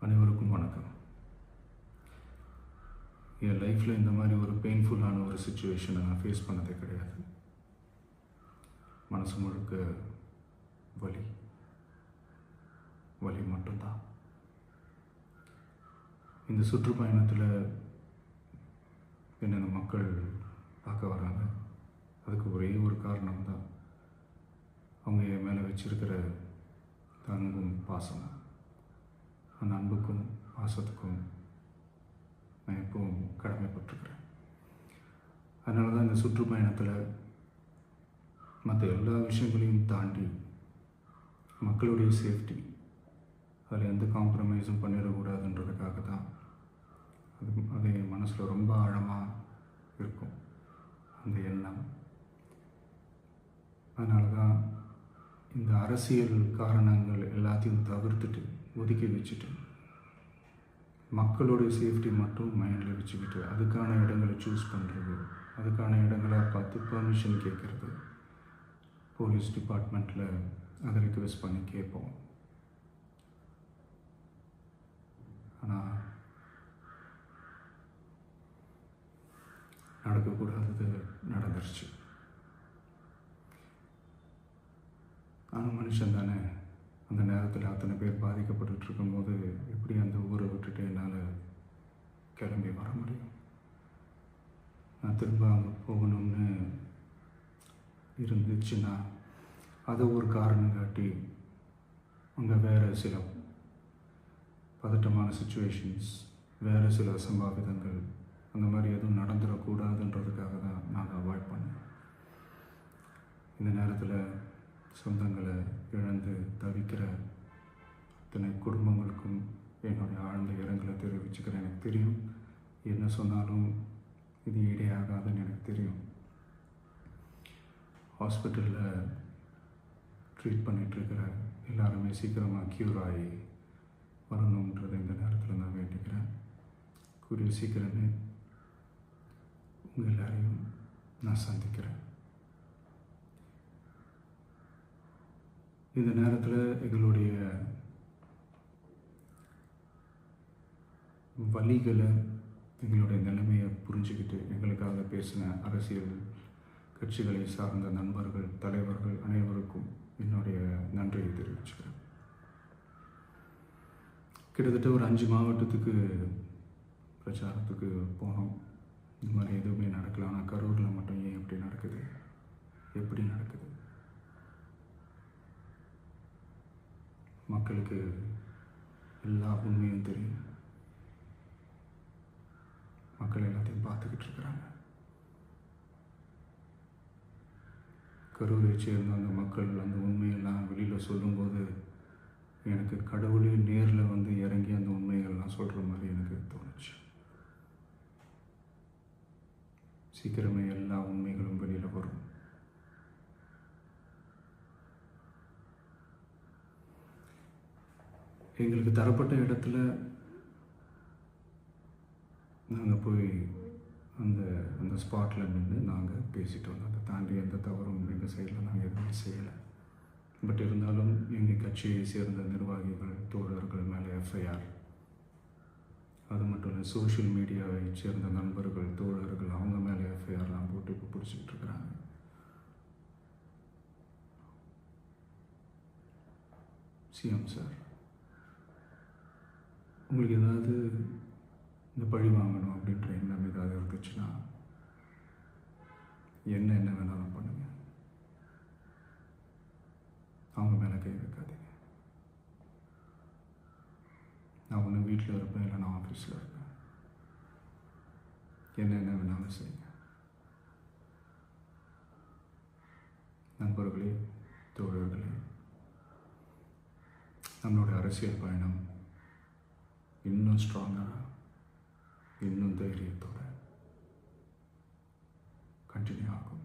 அனைவருக்கும் வணக்கம். என் லைஃப்பில் இந்த மாதிரி ஒரு பெயின்ஃபுல்லான ஒரு சுச்சுவேஷனை நான் ஃபேஸ் பண்ணதே கிடையாது. மனசு முழுக்க வலி வலி மட்டும்தான். இந்த சுற்றுப்பயணத்தில் என்னென்ன மக்கள் பார்க்க வராங்க, அதுக்கு ஒரே ஒரு காரணம் தான் அவங்க என் மேலே வச்சிருக்கிற அன்பும் பாசம். அந்த அன்புக்கும் பாசத்துக்கும் நான் எப்பவும் கடமைப்பட்டிருக்கிறேன். அதனால தான் இந்த சுற்றுப்பயணத்தில் மற்ற எல்லா விஷயங்களையும் தாண்டி மக்களுடைய சேஃப்டி, அதில் எந்த காம்ப்ரமைஸும் பண்ணிடக்கூடாதுன்றதுக்காக தான் அது என் மனசில் ரொம்ப ஆழமாக இருக்கும் அந்த எண்ணம். அதனால தான் இந்த அரசியல் காரணங்கள் எல்லாத்தையும் தவிர்த்துட்டு ஒதுக்கி வச்சுட்டு மக்களுடைய சேஃப்டி மட்டும் மைண்டில் வச்சுக்கிட்டு அதுக்கான இடங்களை சூஸ் பண்ணுறது, அதுக்கான இடங்களை பார்த்து பெர்மிஷன் கேட்குறது, போலீஸ் டிபார்ட்மெண்ட்டில் அதை ரிக்வெஸ்ட் பண்ணி கேட்போம். ஆனால் நடக்கக்கூடாதது நடந்துருச்சு. ஆனால் மனுஷன் தானே, அந்த நேரத்தில் அத்தனை பேர் பாதிக்கப்பட்டு இருக்கும்போது எப்படி அந்த ஊரை விட்டுட்டு என்னால் கிளம்பி வர முடியும்? நான் திரும்ப அங்கே போகணும்னு இருந்துச்சுன்னா அதை ஒரு காரணம் காட்டி அங்கே வேறு சில பதட்டமான சுச்சுவேஷன்ஸ், வேறு சில அசம்பாவிதங்கள் அந்த மாதிரி எதுவும் நடந்துடக்கூடாதுன்றதுக்காக தான் நான் அவாய்ட் பண்ணேன். இந்த நேரத்தில் சொந்தங்களை இழந்து தவிக்கிற அத்தனை குடும்பங்களுக்கும் என்னுடைய ஆழ்ந்த இரங்கலை தெரிவிச்சுக்கிறேன். எனக்கு தெரியும், என்ன சொன்னாலும் இது ஈடேயாகாதுன்னு எனக்கு தெரியும். ஹாஸ்பிட்டலில் ட்ரீட் பண்ணிகிட்ருக்கிற எல்லாருமே சீக்கிரமாக க்யூர் ஆகி வரணுன்றதை இந்த நேரத்தில் நான் வேண்டிக்கிறேன். கூடிய சீக்கிரமே உங்கள் எல்லாரையும் நான் சந்திக்கிறேன். இந்த நேரத்தில் எங்களுடைய வலிகளை, எங்களுடைய நிலைமையை புரிஞ்சுக்கிட்டு எங்களுக்காக பேசின அரசியல் கட்சிகளை சார்ந்த நண்பர்கள், தலைவர்கள் அனைவருக்கும் என்னுடைய நன்றியை தெரிவிச்சுக்கிறேன். கிட்டத்தட்ட ஒரு 5 மாவட்டத்துக்கு பிரச்சாரத்துக்கு போனோம். இந்த மாதிரி எதுவுமே நடக்கல. ஆனால் கரூரில் மட்டும் ஏன் எப்படி நடக்குது, எப்படி நடக்குது? மக்களுக்கு எல்லா உண்மையும் தெரியும். மக்கள் எல்லாத்தையும் பார்த்துக்கிட்டு இருக்கிறாங்க. கரூரை சேர்ந்த அந்த மக்கள் அந்த உண்மையெல்லாம் வெளியில் சொல்லும்போது எனக்கு கடவுளே நேரில் வந்து இறங்கி அந்த உண்மைகள்லாம் சொல்கிற மாதிரி எனக்கு தோணுச்சு. சீக்கிரமே எல்லா உண்மைகளும் வெளியில் வரும். எங்களுக்கு தரப்பட்ட இடத்துல நாங்கள் போய் அந்த ஸ்பாட்டில் நின்று நாங்கள் பேசிட்டு வந்தோம். அதை தாண்டி எந்த தவறும் எங்கள் சைடில் நாங்கள் எதுவுமே செய்யலை. பட் இருந்தாலும் எங்கள் கட்சியை சேர்ந்த நிர்வாகிகள், தோழர்கள் மேலே எஃப்ஐஆர், அது மட்டும் இல்லை சோஷியல் மீடியாவை சேர்ந்த நண்பர்கள், தோழர்கள் அவங்க மேலே எஃப்ஐஆர்லாம் போட்டு இப்போ பிடிச்சிக்கிட்டு இருக்கிறாங்க. சிஎம் சார், உங்களுக்கு ஏதாவது இந்த பழி வாங்கணும் அப்படின்ற எண்ணம் ஏதாவது இருந்துச்சுன்னா என்ன வேணாலும் பண்ணுங்க. அவங்க மேலே கை வைக்காதீங்க. நான் ஒன்று வீட்டில் இருப்பேன், இல்லை நான் ஆஃபீஸில் இருப்பேன். என்ன வேணாலும் செய்யுங்க. நண்பர்களே, தோழர்களே, நம்மளோட அரசியல் பயணம் இன்னும் ஸ்ட்ராங்காக, இன்னும் தைரியத்தோட கண்டினியூ ஆகும்.